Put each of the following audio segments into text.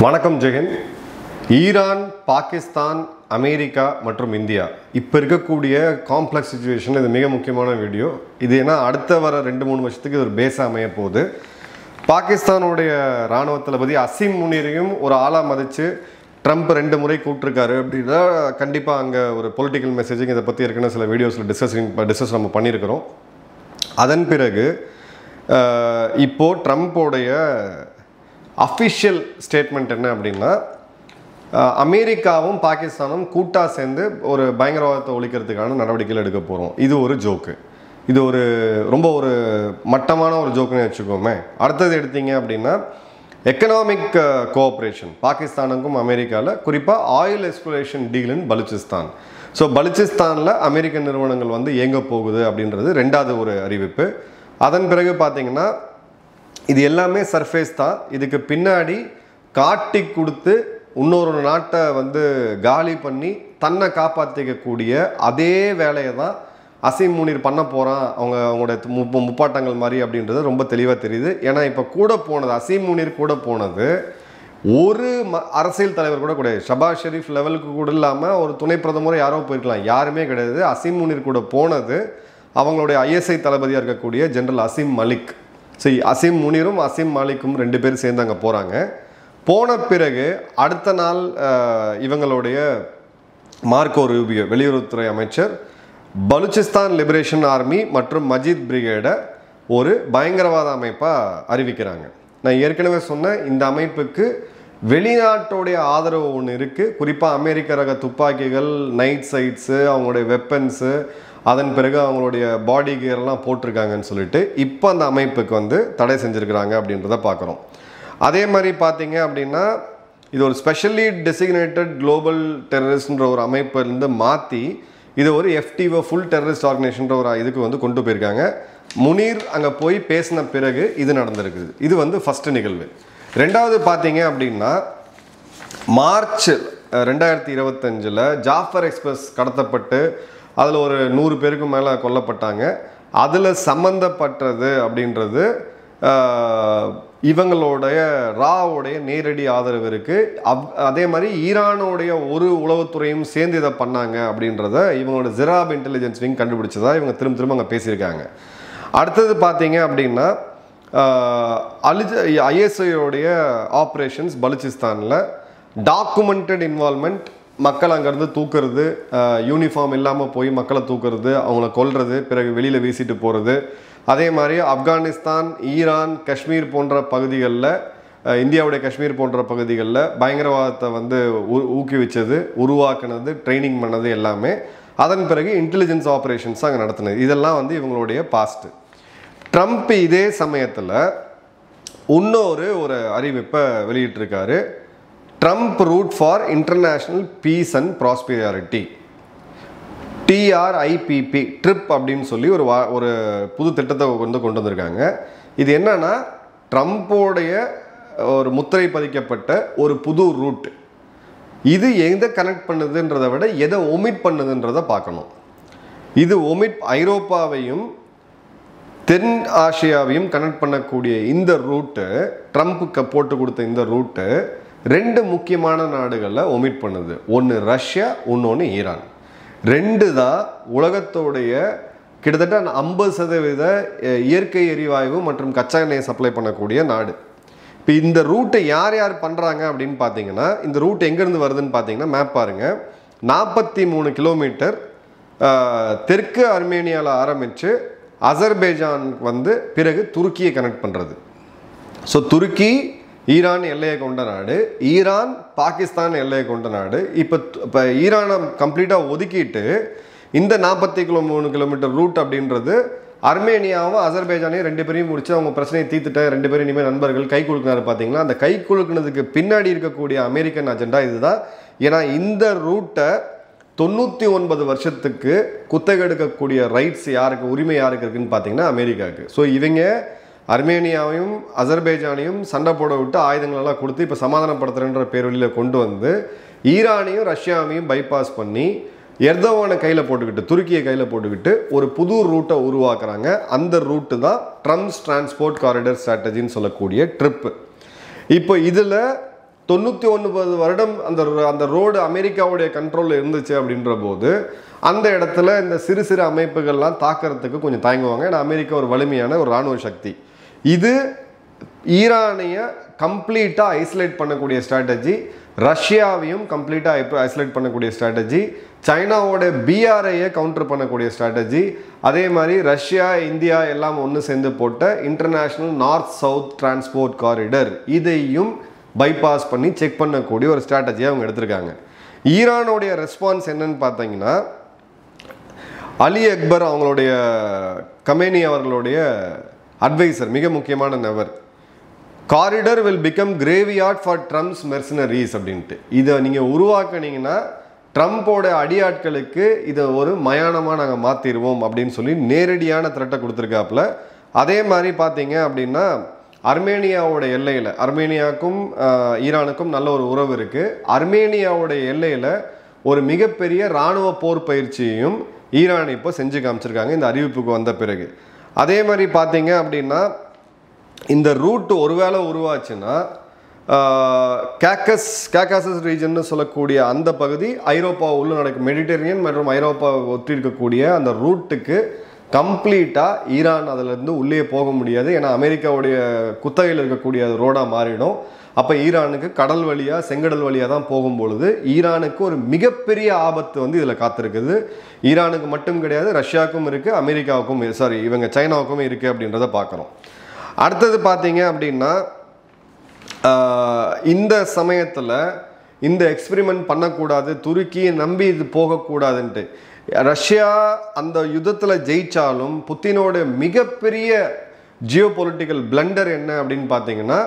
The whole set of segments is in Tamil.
வணக்கம் ஜெகன். ஈரான், பாகிஸ்தான், அமெரிக்கா மற்றும் இந்தியா இப்போ இருக்கக்கூடிய காம்ப்ளெக்ஸ் சிச்சுவேஷன். இது மிக முக்கியமான வீடியோ. இது ஏன்னா அடுத்த வர 2-3 வருஷத்துக்கு இது ஒரு பேஸாக அமைய போகுது. பாகிஸ்தானுடைய இராணுவ தளபதி அசீம் முனீரையும் ஒரு ஆளாக மதித்து ட்ரம்ப் 2 முறை கூப்பிட்டுருக்காரு அப்படின்னா கண்டிப்பாக அங்கே ஒரு பொலிட்டிக்கல் மெசேஜிங் இதை பற்றி ஏற்கனவே சில வீடியோஸில் டிஸ்கஸ் நம்ம பண்ணியிருக்கிறோம். அதன் பிறகு இப்போது ட்ரம்ப்போடைய அஃபிஷியல் ஸ்டேட்மெண்ட் என்ன அப்படின்னா, அமெரிக்காவும் பாகிஸ்தானும் கூட்டாக சேர்ந்து ஒரு பயங்கரவாதத்தை ஒழிக்கிறதுக்கான நடவடிக்கைகள் எடுக்க போகிறோம். இது ஒரு ஜோக்கு. இது ஒரு ரொம்ப ஒரு மட்டமான ஒரு ஜோக்குன்னு வச்சுக்கோமே. அடுத்தது எடுத்தீங்க அப்படின்னா எக்கனாமிக் கோஆப்ரேஷன் பாகிஸ்தானுக்கும் அமெரிக்காவில், குறிப்பாக oil exploration deal in Balochistan. So பலுச்சிஸ்தானில் அமெரிக்க நிறுவனங்கள் வந்து இயங்க போகுது அப்படின்றது 2வது ஒரு அறிவிப்பு. அதன் பிறகு பார்த்தீங்கன்னா இது எல்லாமே சர்ஃபேஸ் தான். இதுக்கு பின்னாடி காட்டி கொடுத்து இன்னொரு நாட்டை வந்து காலி பண்ணி தன்னை காப்பாற்றிக்கக்கூடிய அதே வேலையை தான் அசீம் முனீர் பண்ண போகிறான். அவங்களோட முப்பாட்டங்கள் மாதிரி அப்படின்றது ரொம்ப தெளிவாக தெரியுது. ஏன்னா இப்போ கூட போனது அசீம் முனீர் கூட போனது ஒரு அரசியல் தலைவர் கூட கிடையாது. ஷபாஸ் ஷெரீஃப் லெவலுக்கு கூட இல்லாமல் ஒரு துணை பிரதமர் யாரோ போயிருக்கலாம், யாருமே கிடையாது. அசீம் முனீர் கூட போனது அவங்களுடைய ஐஎஸ்ஐ தளபதியாக இருக்கக்கூடிய ஜெனரல் அசீம் மலிக். சரி, அசீம் முனீரும் அசீம் மாலிக்கும் 2 பேரும் சேர்ந்து அங்கே போகிறாங்க. போன பிறகு அடுத்த நாள் இவங்களுடைய மார்க்கோ ரூபியோ வெளியுறவுத்துறை அமைச்சர் பலுச்சிஸ்தான் லிபரேஷன் ஆர்மி மற்றும் மஜித் பிரிகேடை ஒரு பயங்கரவாத அமைப்பாக அறிவிக்கிறாங்க. நான் ஏற்கனவே சொன்னேன், இந்த அமைப்புக்கு வெளிநாட்டோடைய ஆதரவு ஒன்று இருக்குது. குறிப்பாக அமெரிக்க ரக துப்பாக்கிகள், நைட் சைட்ஸு, அவங்களுடைய வெப்பன்ஸு, அதன் பிறகு அவங்களுடைய பாடி கியர்லாம் போட்டிருக்காங்கன்னு சொல்லிட்டு இப்போ அந்த அமைப்புக்கு வந்து தடை செஞ்சுருக்கிறாங்க அப்படின்றத பார்க்குறோம். அதே மாதிரி பார்த்தீங்க அப்படின்னா இது ஒரு ஸ்பெஷலி டெசிக்னேட்டட் குளோபல் டெரரிஸ்ட்ன்ற ஒரு அமைப்பிலிருந்து மாற்றி இது ஒரு FTO ஃபுல் டெரரிஸ்ட் ஆர்கனைசேஷன்ற ஒரு இதுக்கு வந்து கொண்டு போயிருக்காங்க. முனீர் அங்கே போய் பேசின பிறகு இது நடந்திருக்குது. இது வந்து ஃபஸ்ட்டு நிகழ்வு. 2வது பார்த்தீங்க அப்படின்னா மார்ச் 2025 ஜாஃபர் எக்ஸ்பிரஸ் கடத்தப்பட்டு அதில் ஒரு 100 பேருக்கு மேலே கொல்லப்பட்டாங்க. அதில் சம்மந்தப்பட்டது அப்படின்றது இவங்களுடைய ராவுடைய நேரடி ஆதரவு இருக்குது. அதே மாதிரி ஈரானுடைய ஒரு உளவுத்துறையும் சேர்ந்து இதை பண்ணாங்க அப்படின்றத இவங்களோட ஜிராப் இன்டெலிஜென்ஸ் விங் கண்டுபிடிச்சதா இவங்க திரும்ப அங்கே பேசியிருக்காங்க. அடுத்தது பார்த்தீங்க அப்படின்னா ஐஎஸ்ஐயோடைய ஆப்ரேஷன்ஸ் பலுச்சிஸ்தானில் டாக்குமெண்டட் இன்வால்மெண்ட், மக்கள் அங்கேருந்து தூக்குறது, யூனிஃபார்ம் இல்லாமல் போய் மக்களை தூக்குறது, அவங்கள கொல்றது, பிறகு வெளியில் வீசிட்டு போகிறது. அதே மாதிரி ஆப்கானிஸ்தான், ஈரான், காஷ்மீர் போன்ற பகுதிகளில், இந்தியாவுடைய காஷ்மீர் போன்ற பகுதிகளில் பயங்கரவாதத்தை வந்து ஊக்குவிச்சது, உருவாக்குனது, ட்ரைனிங் பண்ணது எல்லாமே. அதன் பிறகு இன்டெலிஜென்ஸ் ஆப்ரேஷன்ஸ் அங்கே நடத்தினது. இதெல்லாம் வந்து இவங்களுடைய பாஸ்ட்டு. ட்ரம்ப் இதே சமயத்தில் இன்னொரு அறிவிப்பை வெளியிட்டிருக்காரு. Trump route for international peace and prosperity, TRIPP, TRIPP அப்படின்னு சொல்லி ஒரு புது திட்டத்தை வந்து கொண்டு வந்திருக்காங்க. இது என்னன்னா ட்ரம்ப்போடைய ஒரு முத்திரை பதிக்கப்பட்ட ஒரு புது ரூட். இது எதை கனெக்ட் பண்ணுதுன்றதை விட எதை ஒமிட் பண்ணுதுன்றதை பார்க்கணும். இது ஐரோப்பாவையும் தென் ஆசியாவையும் கனெக்ட் பண்ணக்கூடிய இந்த ரூட்டு, ட்ரம்ப்புக்கு போட்டு கொடுத்த இந்த ரூட்டு 2 முக்கியமான நாடுகளில் ஒமிட் பண்ணுது. ஒன்று ரஷ்யா, இன்னொன்று ஈரான். 2 தான் உலகத்தோடைய கிட்டத்தட்ட 50% இயற்கை எரிவாயு மற்றும் கச்சா எண்ணெயை சப்ளை பண்ணக்கூடிய நாடு. இப்போ இந்த ரூட்டை யார் பண்ணுறாங்க அப்படின்னு பார்த்தீங்கன்னா, இந்த ரூட் எங்கேருந்து வருதுன்னு பார்த்தீங்கன்னா மேப் பாருங்கள். 43 கிலோமீட்டர் தெற்கு அர்மேனியாவில் ஆரம்பித்து அசர்பைஜான் வந்து பிறகு துருக்கியை கனெக்ட் பண்ணுறது. ஸோ துருக்கி ஈரான் எல்லையை கொண்ட நாடு, ஈரான் பாகிஸ்தான் எல்லையை கொண்ட நாடு. இப்போ ஈரானை கம்ப்ளீட்டாக ஒதுக்கிட்டு இந்த 43 கிலோமீட்டர் ரூட் அப்படின்றது அர்மேனியாவும் அசர்பைஜானையும் 2 பேரையும் முடிச்சு அவங்க பிரச்சனையை தீர்த்துட்ட 2 பேரும் இனிமேல் நண்பர்கள் கை குலுக்கினாரு. பார்த்தீங்களா, அந்த கை குலுக்குனதுக்கு பின்னாடி இருக்கக்கூடிய அமெரிக்கன் அஜெண்டா இதுதான். ஏன்னா இந்த ரூட்டை 99 வருஷத்துக்கு குத்தகை எடுக்கக்கூடிய ரைட்ஸ் யாருக்கு, உரிமை யாருக்கு இருக்குன்னு பார்த்தீங்கன்னா அமெரிக்காவுக்கு. ஸோ இவங்க அர்மேனியாவையும் அசர்பைஜானையும் சண்டை போட விட்டு ஆயுதங்களெல்லாம் கொடுத்து இப்போ சமாதானப்படுத்துறன்ற பேர் வழியில் கொண்டு வந்து ஈரானையும் ரஷ்யாவையும் பைபாஸ் பண்ணி எர்தோவானை கையில் போட்டுக்கிட்டு, துருக்கியை கையில் போட்டுக்கிட்டு ஒரு புது ரூட்டை உருவாக்குறாங்க. அந்த ரூட்டு தான் ட்ரம்ப்ஸ் டிரான்ஸ்போர்ட் காரிடர் ஸ்ட்ராட்டஜின்னு சொல்லக்கூடிய ட்ரிப்பு. இப்போ இதில் 99 வருடம் அந்த ரோடு அமெரிக்காவுடைய கண்ட்ரோலில் இருந்துச்சு அப்படின்ற போது அந்த இடத்துல இந்த சிறு சிறு அமைப்புகள்லாம் தாக்கிறதுக்கு கொஞ்சம் தயங்குவாங்க. ஏன்னா அமெரிக்கா ஒரு வலிமையான ஒரு இராணுவ சக்தி. இது ஈரானைய கம்ப்ளீட்டாக ஐசோலேட் பண்ணக்கூடிய ஸ்ட்ராட்டஜி, ரஷ்யாவையும் கம்ப்ளீட்டாக ஐசோலேட் பண்ணக்கூடிய ஸ்ட்ராட்டஜி, சைனாவோட பிஆர்ஐயை கவுண்டர் பண்ணக்கூடிய ஸ்ட்ராட்டஜி, அதே மாதிரி ரஷ்யா இந்தியா எல்லாம் ஒன்று சேர்ந்து போட்ட international north south transport corridor இதையும் பைபாஸ் பண்ணி செக் பண்ணக்கூடிய ஒரு ஸ்ட்ராட்டஜியை அவங்க எடுத்திருக்காங்க. ஈரானுடைய ரெஸ்பான்ஸ் என்னன்னு பார்த்தீங்கன்னா, அலி அக்பர் அவங்களுடைய கமேனி அவர்களுடைய அட்வைசர், மிக முக்கியமான நபர், corridor will become graveyard for Trump's mercenaries அப்படின்ட்டு. இதை நீங்கள் உருவாக்குனீங்கன்னா ட்ரம்ப்போட அடியாட்களுக்கு இதை ஒரு மயானமாக நாங்கள் மாற்றிடுவோம் அப்படின்னு சொல்லி நேரடியான த்ரெட்டை கொடுத்துருக்காப்புல. அதே மாதிரி பார்த்தீங்க அப்படின்னா அர்மேனியாவோட எல்லையில், அர்மேனியாவுக்கும் ஈரானுக்கும் நல்ல ஒரு உறவு இருக்குது. அர்மேனியாவோட எல்லையில் ஒரு மிகப்பெரிய இராணுவ போர் பயிற்சியையும் ஈரான் இப்போ செஞ்சு காமிச்சிருக்காங்க இந்த அறிவிப்புக்கு வந்த பிறகு. அதே மாதிரி பார்த்தீங்க அப்படின்னா இந்த ரூட் ஒருவேளை உருவாச்சுன்னா கேக்காசஸ் ரீஜன்னு சொல்லக்கூடிய அந்த பகுதி ஐரோப்பா உள்ள நடக்கும் மெடிட்டரேனியன் மற்றும் ஐரோப்பா ஒட்டி இருக்கக்கூடிய அந்த ரூட்டுக்கு கம்ப்ளீட்டாக ஈரான் அதிலிருந்து உள்ளே போக முடியாது. ஏன்னா அமெரிக்காவுடைய குத்தகையில் இருக்கக்கூடிய ரோடாக மாறிடும். அப்போ ஈரானுக்கு கடல் வழியாக செங்கடல் வழியாக தான் போகும்பொழுது ஈரானுக்கு ஒரு மிகப்பெரிய ஆபத்து வந்து இதில் காத்திருக்குது. ஈரானுக்கு மட்டும் கிடையாது, ரஷ்யாவுக்கும் இருக்குது, அமெரிக்காவுக்கும் இவங்க சைனாவுக்கும் இருக்குது அப்படின்றத பார்க்குறோம். அடுத்தது பார்த்தீங்க அப்படின்னா இந்த சமயத்தில் இந்த எக்ஸ்பெரிமெண்ட் பண்ணக்கூடாது, துருக்கியை நம்பி இது போகக்கூடாதுன்ட்டு ரஷ்யா அந்த யுத்தத்தில் ஜெயிச்சாலும் புத்தினோட மிகப்பெரிய ஜியோ பொலிட்டிக்கல் பிளண்டர் என்ன அப்படின்னு பார்த்தீங்கன்னா,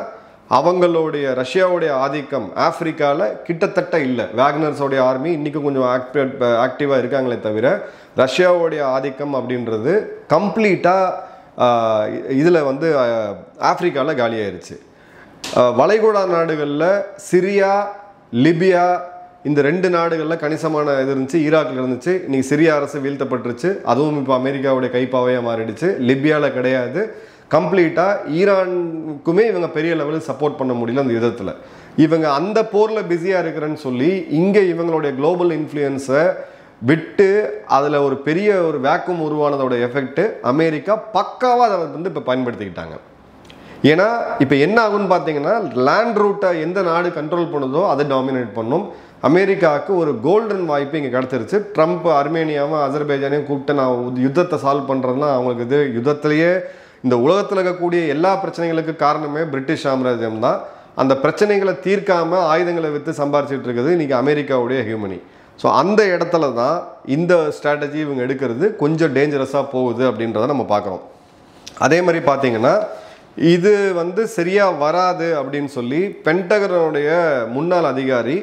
அவங்களுடைய ரஷ்யாவுடைய ஆதிக்கம் ஆப்பிரிக்காவில் கிட்டத்தட்ட இல்லை. வேக்னர்ஸோடைய ஆர்மி இன்றைக்கி கொஞ்சம் ஆக்டிவாக இருக்காங்களே தவிர ரஷ்யாவுடைய ஆதிக்கம் அப்படின்றது கம்ப்ளீட்டாக இதில் வந்து ஆப்பிரிக்காவில் காலியாயிருச்சு. வளைகுடா நாடுகளில் சிரியா, லிபியா, இந்த 2 நாடுகளில் கணிசமான இது இருந்துச்சு. ஈராக்கில் இருந்துச்சு. இன்றைக்கி சிரியா அரசு வீழ்த்தப்பட்டுருச்சு. அதுவும் இப்போ அமெரிக்காவுடைய கைப்பாவையாக மாறிடுச்சு. லிபியாவில் கிடையாது. கம்ப்ளீட்டாக ஈரானுக்குமே இவங்க பெரிய லெவலில் சப்போர்ட் பண்ண முடியல அந்த யுத்தத்தில். இவங்க அந்த போரில் பிஸியாக இருக்கிறேன்னு சொல்லி இங்கே இவங்களுடைய குளோபல் இன்ஃப்ளூயன்ஸை விட்டு அதில் ஒரு பெரிய ஒரு வேக்கம் உருவானதோட எஃபெக்ட் அமெரிக்கா பக்காவாக அதை வந்து இப்போ பயன்படுத்திக்கிட்டாங்க. ஏன்னா இப்போ என்ன ஆகுன்னு பார்த்தீங்கன்னா, லேண்ட் ரூட்டை எந்த நாடு கண்ட்ரோல் பண்ணுதோ அதை டாமினேட் பண்ணும். அமெரிக்காவுக்கு ஒரு கோல்டன் வாய்ப்பு இங்கே கிடச்சிருச்சு. ட்ரம்ப் அர்மேனியாவும் அசர்பைஜானையும் கூப்பிட்டு நான் யுத்தத்தை சால்வ் பண்ணுறதுனா அவங்களுக்கு இது யுத்தத்திலேயே இந்த உலகத்தில் இருக்கக்கூடிய எல்லா பிரச்சனைகளுக்கு காரணமே பிரிட்டிஷ் சாம்ராஜ்யம் தான். அந்த பிரச்சனைகளை தீர்க்காமல் ஆயுதங்களை விற்று சம்பாரிச்சிட்டு இருக்குது இன்றைக்கி அமெரிக்காவுடைய ஹியூமனி. ஸோ அந்த இடத்துல தான் இந்த ஸ்ட்ராட்டஜி இவங்க எடுக்கிறது கொஞ்சம் டேஞ்சரஸாக போகுது அப்படின்றத நம்ம பார்க்குறோம். அதே மாதிரி பார்த்தீங்கன்னா இது வந்து சரியாக வராது அப்படின்னு சொல்லி பென்டகனுடைய முன்னாள் அதிகாரி,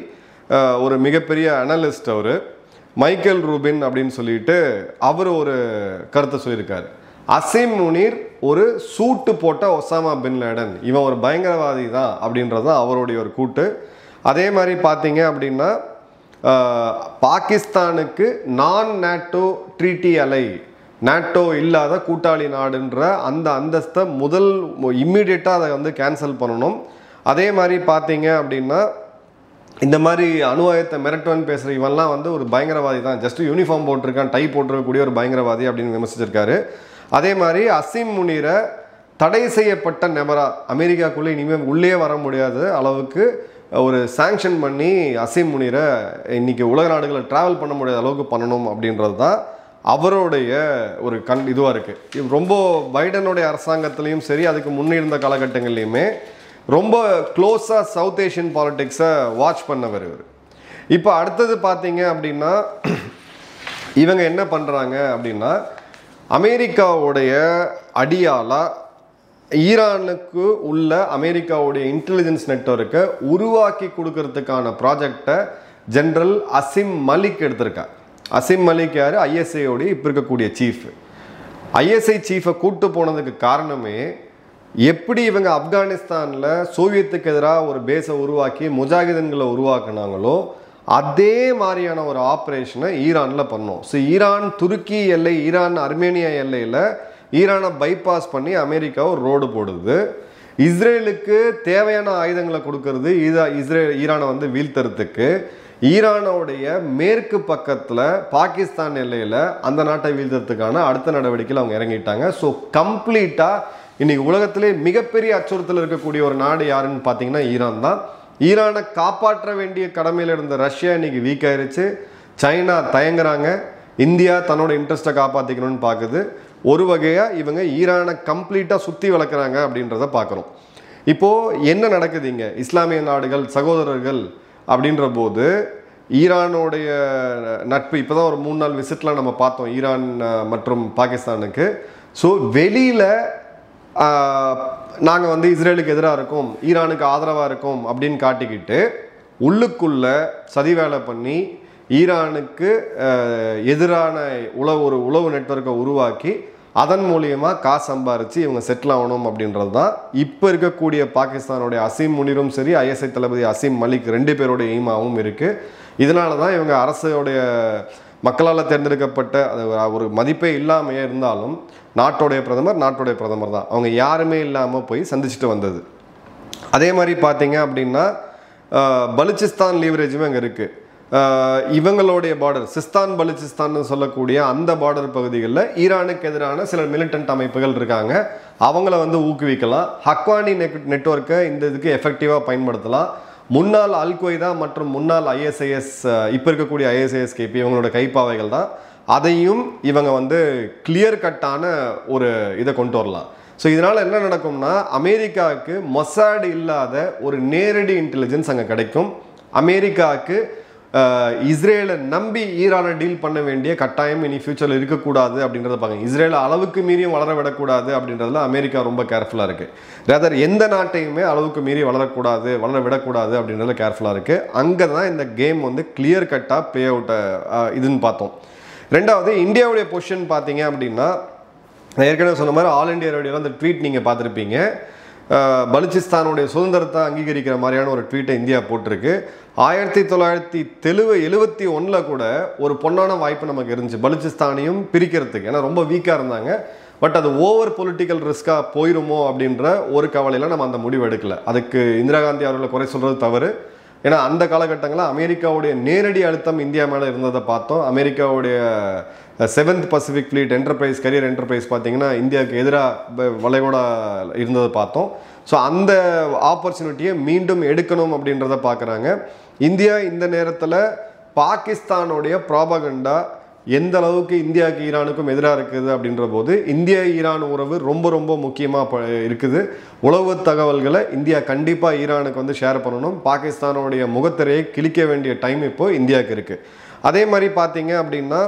ஒரு மிகப்பெரிய அனலிஸ்ட், அவர் மைக்கேல் ரூபின் அப்படின்னு சொல்லிட்டு அவர் ஒரு கருத்தை சொல்லியிருக்காரு. அசீம் முனீர் ஒரு சூட்டு போட்ட ஒசாமா பின் லேடன், இவன் ஒரு பயங்கரவாதி தான் அப்படின்றது தான் அவருடைய ஒரு கூட்டு. அதே மாதிரி பார்த்தீங்க அப்படின்னா பாகிஸ்தானுக்கு நான் நேட்டோ ட்ரீட்டி அலை, நேட்டோ இல்லாத கூட்டாளி நாடுன்ற அந்த அந்தஸ்தை முதல் இம்மிடியேட்டாக அதை வந்து கேன்சல் பண்ணணும். அதே மாதிரி பார்த்தீங்க அப்படின்னா இந்த மாதிரி அணு ஆயுதத்தை மிரட்டுவன்னு பேசுகிற இவெல்லாம் வந்து ஒரு பயங்கரவாதி தான், ஜஸ்ட் யூனிஃபார்ம் போட்டிருக்கான், டை போட்டிருக்கக்கூடிய ஒரு பயங்கரவாதி அப்படின்னு விமர்சிச்சிருக்காரு. அதே மாதிரி அசீம் முனீரை தடை செய்யப்பட்ட நபராக அமெரிக்காக்குள்ளே இனிமேல் உள்ளே வர முடியாத அளவுக்கு ஒரு சாங்ஷன் பண்ணி அசீம் முனீரை இன்றைக்கி உலக நாடுகளை ட்ராவல் பண்ண முடியாத அளவுக்கு பண்ணணும் அப்படின்றது தான் அவருடைய ஒரு இதுவாக இருக்குது. இது ரொம்ப பைடனுடைய அரசாங்கத்திலையும் சரி, அதுக்கு முன்னிருந்த காலகட்டங்கள்லையுமே ரொம்ப க்ளோஸாக சவுத் ஏஷியன் பாலிட்டிக்ஸை வாட்ச் பண்ணவர் இவர். இப்போ அடுத்தது பார்த்தீங்க அப்படின்னா இவங்க என்ன பண்ணுறாங்க அப்படின்னா, அமெரிக்காவுடைய அடியாளாக ஈரானுக்கு உள்ள அமெரிக்காவுடைய இன்டெலிஜென்ஸ் நெட்வொர்க்கை உருவாக்கி கொடுக்கறதுக்கான ப்ராஜெக்டை ஜென்ரல் அசிம் மலிக் எடுத்திருக்கார். அசிம் மலிக் யார்? ஐஎஸ்ஐயோடைய இப்போ இருக்கக்கூடிய சீஃப். ஐஎஸ்ஐ சீஃபை கூட்டு போனதுக்கு காரணமே, எப்படி இவங்க ஆப்கானிஸ்தானில் சோவியத்துக்கு எதிராக ஒரு பேஸை உருவாக்கி முஜாஹிதன்களை உருவாக்குனாங்களோ அதே மாதிரியான ஒரு ஆப்ரேஷனை ஈரானில் பண்ணோம். ஸோ ஈரான் துருக்கி எல்லை, ஈரான் அர்மேனியா எல்லையில் ஈரானை பைபாஸ் பண்ணி அமெரிக்கா ஒரு ரோடு போடுது. இஸ்ரேலுக்கு தேவையான ஆயுதங்களை கொடுக்கறது ஈரானை வந்து வீழ்த்துறதுக்கு ஈரானோடைய மேற்கு பக்கத்தில் பாகிஸ்தான் எல்லையில் அந்த நாட்டை வீழ்த்துறதுக்கான அடுத்த நடவடிக்கையில் அவங்க இறங்கிட்டாங்க. ஸோ கம்ப்ளீட்டாக இன்னைக்கு உலகத்திலே மிகப்பெரிய அச்சுறுத்தல் இருக்கக்கூடிய ஒரு நாடு யாருன்னு பார்த்தீங்கன்னா ஈரான் தான். ஈரானை காப்பாற்ற வேண்டிய கடமையில் இருந்த ரஷ்யா இன்னைக்கு வீக் ஆயிருச்சு. சைனா தயங்குறாங்க. இந்தியா தன்னோட இன்ட்ரெஸ்ட்டை காப்பாற்றிக்கணும்னு பார்க்குது. ஒரு வகையாக இவங்க ஈரானை கம்ப்ளீட்டாக சுற்றி வளர்க்குறாங்க அப்படின்றத பார்க்குறோம். இப்போது என்ன நடக்குது இங்கே? இஸ்லாமிய நாடுகள் சகோதரர்கள் அப்படின்ற போது ஈரானுடைய நட்பு இப்போ தான் ஒரு 3 நாள் விசிட்லாம் நம்ம பார்த்தோம் ஈரான் மற்றும் பாகிஸ்தானுக்கு. ஸோ வெளியில் நாங்கள் வந்து இஸ்ரேலுக்கு எதிராக இருக்கோம், ஈரானுக்கு ஆதரவாக இருக்கோம் அப்படின்னு காட்டிக்கிட்டு உள்ளுக்குள்ள சதி வேலை பண்ணி ஈரானுக்கு எதிரான ஒரு உளவு நெட்வொர்க்கை உருவாக்கி அதன் மூலியமாக காசு சம்பாரித்து இவங்க செட்டில் ஆகணும் அப்படின்றது தான் இப்போ இருக்கக்கூடிய பாகிஸ்தானுடைய அசீம் முனிரும் சரி, ஐஎஸ்ஐ தளபதி அசீம் மலிக் 2 பேருடைய எய்மாவும் இருக்குது. இதனால தான் இவங்க அரசோடைய மக்களால் தேர்ந்தெடுக்கப்பட்ட ஒரு மதிப்பே இல்லாமையே இருந்தாலும் நாட்டோடைய பிரதமர் தான். அவங்க யாருமே இல்லாமல் போய் சந்திச்சுட்டு வந்தது. அதே மாதிரி பார்த்தீங்க அப்படின்னா பலுச்சிஸ்தான் லீவரேஜுமே அங்கே இருக்குது. இவங்களுடைய பார்டர் சிஸ்தான் பலுச்சிஸ்தான் சொல்லக்கூடிய அந்த பார்டர் பகுதிகளில் ஈரானுக்கு எதிரான சில மிலிட்டன்ட் அமைப்புகள் இருக்காங்க. அவங்கள வந்து ஊக்குவிக்கலாம். ஹக்வானி நெட்வொர்க்கை இந்த இதுக்கு எஃபெக்டிவாக பயன்படுத்தலாம். முன்னாள் அல்-கொய்தா மற்றும் முன்னாள் ஐஎஸ்ஐஎஸ் இப்போ இருக்கக்கூடிய ஐஎஸ்ஐஎஸ்கேபி இவங்களோட கைப்பாவைகள் தான். அதையும் இவங்க வந்து கிளியர் கட்டான ஒரு இதை கொண்டு வரலாம். ஸோ இதனால் என்ன நடக்கும்னா அமெரிக்காவுக்கு மொசாட் இல்லாத ஒரு நேரடி இன்டெலிஜென்ஸ் அங்கே கிடைக்கும். அமெரிக்காவுக்கு இஸ்ரேலை நம்பி ஈரானை டீல் பண்ண வேண்டிய கட்டாயம் இனி ஃபியூச்சரில் இருக்கக்கூடாது அப்படின்றத பார்க்க. இஸ்ரேலை அளவுக்கு மீறியும் வளர விடக்கூடாது அப்படின்றதுல அமெரிக்கா ரொம்ப கேர்ஃபுல்லாக இருக்குது. ரேதர் எந்த நாட்டையுமே அளவுக்கு மீறி வளர விடக்கூடாது அப்படின்றதுல கேர்ஃபுல்லாக இருக்குது. அங்கே தான் இந்த கேம் வந்து கிளியர் கட்டாக ப்ளே அவுட்டை இதுன்னு பார்த்தோம். ரெண்டாவது இந்தியாவுடைய பொசிஷன் பார்த்தீங்க அப்படின்னா நான் ஏற்கனவே சொன்ன மாதிரி ஆல் இண்டியா ரேடியோவில் அந்த ட்வீட் நீங்கள் பார்த்துருப்பீங்க. பலுச்சிஸ்தானுடைய சுதந்திரத்தை அங்கீகரிக்கிற மாதிரியான ஒரு ட்வீட்டை இந்தியா போட்டிருக்கு. 1971 கூட ஒரு பொன்னான வாய்ப்பு நமக்கு இருந்துச்சு பலுச்சிஸ்தானையும் பிரிக்கிறதுக்கு. ஏன்னா ரொம்ப வீக்காக இருந்தாங்க. பட் அது ஓவர் பொலிட்டிக்கல் ரிஸ்காக போயிருமோ அப்படின்ற ஒரு கவலையில் நம்ம அந்த முடிவு எடுக்கல. அதுக்கு இந்திரா காந்தி அவர்களை குறை சொல்கிறது தவறு. ஏன்னா அந்த காலகட்டங்களில் அமெரிக்காவுடைய நேரடி அழுத்தம் இந்தியா மேலே இருந்ததை பார்த்தோம். அமெரிக்காவுடைய 7th Pacific fleet enterprise carrier enterprise பார்த்தீங்கன்னா இந்தியாவுக்கு எதிராக வளைகோடா இருந்ததை பார்த்தோம். ஸோ அந்த ஆப்பர்ச்சுனிட்டியை மீண்டும் எடுக்கணும் அப்படின்றத பார்க்குறாங்க. இந்தியா இந்த நேரத்தில் பாகிஸ்தானுடைய ப்ராபகண்டா எந்த அளவுக்கு இந்தியாவுக்கு ஈரானுக்கும் எதிராக இருக்குது அப்படின்ற போது இந்தியா ஈரான் உறவு ரொம்ப ரொம்ப முக்கியமாக இருக்குது. உளவு தகவல்களை இந்தியா கண்டிப்பாக ஈரானுக்கு வந்து ஷேர் பண்ணணும். பாகிஸ்தானுடைய முகத்திரையை கிழிக்க வேண்டிய டைம் இப்போ இந்தியாவுக்கு இருக்குது. அதே மாதிரி பார்த்தீங்க அப்படின்னா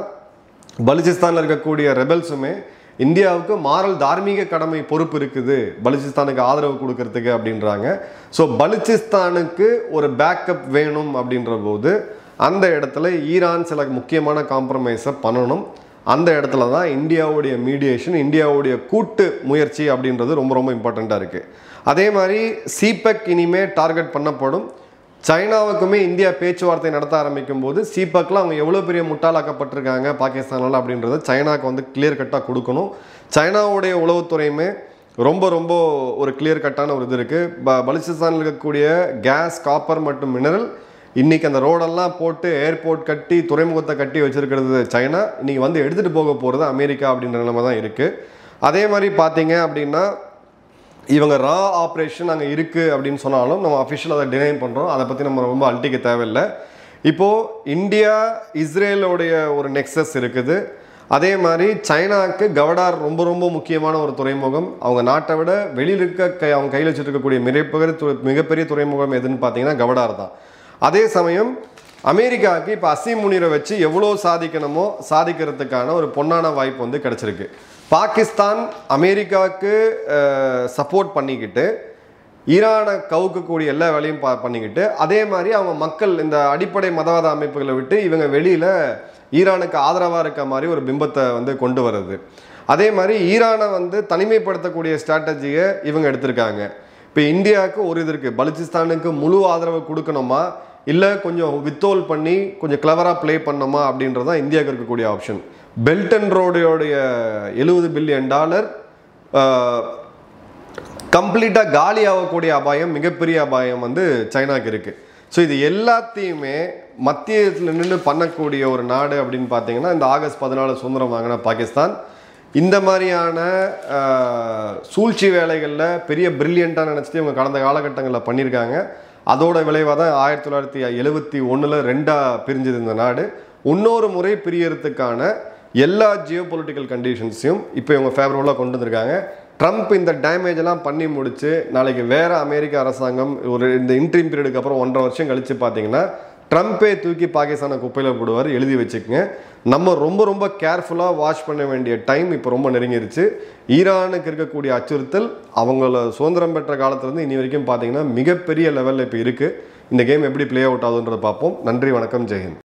பலுச்சிஸ்தானில் இருக்கக்கூடிய ரெபல்ஸுமே இந்தியாவுக்கு தார்மீக கடமை பொறுப்பு இருக்குது பலுச்சிஸ்தானுக்கு ஆதரவு கொடுக்கறதுக்கு அப்படின்றாங்க. ஸோ பலுச்சிஸ்தானுக்கு ஒரு பேக்கப் வேணும் அப்படின்ற போது அந்த இடத்துல ஈரான் சில முக்கியமான காம்ப்ரமைஸை பண்ணணும். அந்த இடத்துல தான் இந்தியாவுடைய மீடியேஷன், இந்தியாவுடைய கூட்டு முயற்சி அப்படின்றது ரொம்ப ரொம்ப இம்பார்ட்டண்ட்டாக இருக்குது. அதே மாதிரி சிபெக் இனிமே டார்கெட் பண்ணப்படும். சைனாவுக்குமே இந்தியா பேச்சுவார்த்தை நடத்த ஆரம்பிக்கும் போது சிபெக்கில் அவங்க எவ்வளோ பெரிய முட்டாளாக்கப்பட்டிருக்காங்க பாகிஸ்தானால் அப்படின்றத சைனாவுக்கு வந்து கிளியர் கட்டாக கொடுக்கணும். சைனாவுடைய உளவுத்துறையுமே ரொம்ப ரொம்ப ஒரு கிளியர் கட்டான ஒரு இது இருக்குது. பலுச்சிஸ்தானில் இருக்கக்கூடிய கேஸ், காப்பர் மற்றும் மினரல் இன்றைக்கி அந்த ரோடெல்லாம் போட்டு ஏர்போர்ட் கட்டி துறைமுகத்தை கட்டி வச்சுருக்கிறது சைனா. இன்றைக்கி வந்து எடுத்துகிட்டு போக போகிறது அமெரிக்கா அப்படின்ற நிலைமை தான் இருக்குது. அதே மாதிரி பார்த்தீங்க அப்படின்னா இவங்க ரா ஆப்ரேஷன் அங்கே இருக்குது அப்படின்னு சொன்னாலும் நம்ம அஃபிஷியல் அதை டினை பண்ணுறோம். அதை பற்றி நம்ம ரொம்ப அல்ட்டிக்க தேவையில்லை. இப்போது இந்தியா இஸ்ரேலோடைய ஒரு நெக்ஸஸ் இருக்குது. அதே மாதிரி சைனாவுக்கு கவடார் ரொம்ப ரொம்ப முக்கியமான ஒரு துறைமுகம். அவங்க நாட்டை விட வெளியில் இருக்க அவங்க கையில் வச்சுருக்கக்கூடிய மிகப்பெரிய துறைமுகம் எதுன்னு பார்த்தீங்கன்னா கவடார் தான். அதே சமயம் அமெரிக்காவுக்கு இப்போ அசீம் முனிரை வச்சு எவ்வளோ சாதிக்கணுமோ சாதிக்கிறதுக்கான ஒரு பொன்னான வாய்ப்பு வந்து கிடச்சிருக்கு. பாகிஸ்தான் அமெரிக்காவுக்கு சப்போர்ட் பண்ணிக்கிட்டு ஈரானை கவுக்கக்கூடிய எல்லா வேலையும் பண்ணிக்கிட்டு அதே மாதிரி அவங்க மக்கள் இந்த அடிப்படை மதவாத அமைப்புகளை விட்டு இவங்க வெளியில் ஈரானுக்கு ஆதரவாக இருக்க மாதிரி ஒரு பிம்பத்தை வந்து கொண்டு வருது. அதே மாதிரி ஈரானை வந்து தனிமைப்படுத்தக்கூடிய ஸ்ட்ராட்டஜியை இவங்க எடுத்திருக்காங்க. இப்போ இந்தியாவுக்கு ஒரு இது இருக்குது, பலுச்சிஸ்தானுக்கு முழு ஆதரவு கொடுக்கணுமா இல்லை கொஞ்சம் வித்தோல் பண்ணி கொஞ்சம் கிளவராக ப்ளே பண்ணணுமா அப்படின்றது தான் இந்தியாவுக்கு இருக்கக்கூடிய ஆப்ஷன். பெல்ட் அண்ட் ரோடோடைய $70 பில்லியன் கம்ப்ளீட்டாக காலி ஆகக்கூடிய அபாயம், மிகப்பெரிய அபாயம் வந்து சைனாக்கு இருக்குது. ஸோ இது எல்லாத்தையுமே மத்தியத்தில் நின்று பண்ணக்கூடிய ஒரு நாடு அப்படின்னு பார்த்தீங்கன்னா இந்த ஆகஸ்ட் 14 சுதந்திரம் வாங்கின பாகிஸ்தான். இந்த மாதிரியான சூழ்ச்சி வேலைகளில் பெரிய பிரில்லியண்ட்டாக நினச்சிட்டு இவங்க கடந்த காலகட்டங்களில் பண்ணியிருக்காங்க. அதோட விளைவாக தான் 1971 2ஆக பிரிஞ்சது இந்த நாடு. இன்னொரு முறை பிரியறதுக்கான எல்லா ஜியோ பொலிட்டிக்கல் கண்டிஷன்ஸையும் இப்போ இவங்க ஃபேவரபுளாக கொண்டு வந்திருக்காங்க. ட்ரம்ப் இந்த டேமேஜ் எல்லாம் பண்ணி முடிச்சு நாளைக்கு வேற அமெரிக்க அரசாங்கம் ஒரு இந்த இன்ட்ரீம் பீரியடுக்கு அப்புறம் 1.5 வருஷம் கழிச்சு பார்த்தீங்கன்னா ட்ரம்ப்பே தூக்கி பாகிஸ்தானை குப்பையில் போடுவார். எழுதி வச்சுக்கோங்க. நம்ம ரொம்ப ரொம்ப கேர்ஃபுல்லாக வாட்ச் பண்ண வேண்டிய டைம் இப்போ ரொம்ப நெருங்கிருச்சு. ஈரானுக்கு இருக்கக்கூடிய அச்சுறுத்தல் அவங்கள சுதந்திரம் பெற்ற காலத்துலேருந்து இனி வரைக்கும் பார்த்தீங்கன்னா மிகப்பெரிய லெவலில் இப்போ இருக்குது. இந்த கேம் எப்படி பிளே அவுட் ஆகுதுன்றதை பார்ப்போம். நன்றி, வணக்கம், ஜெயஹிந்த்.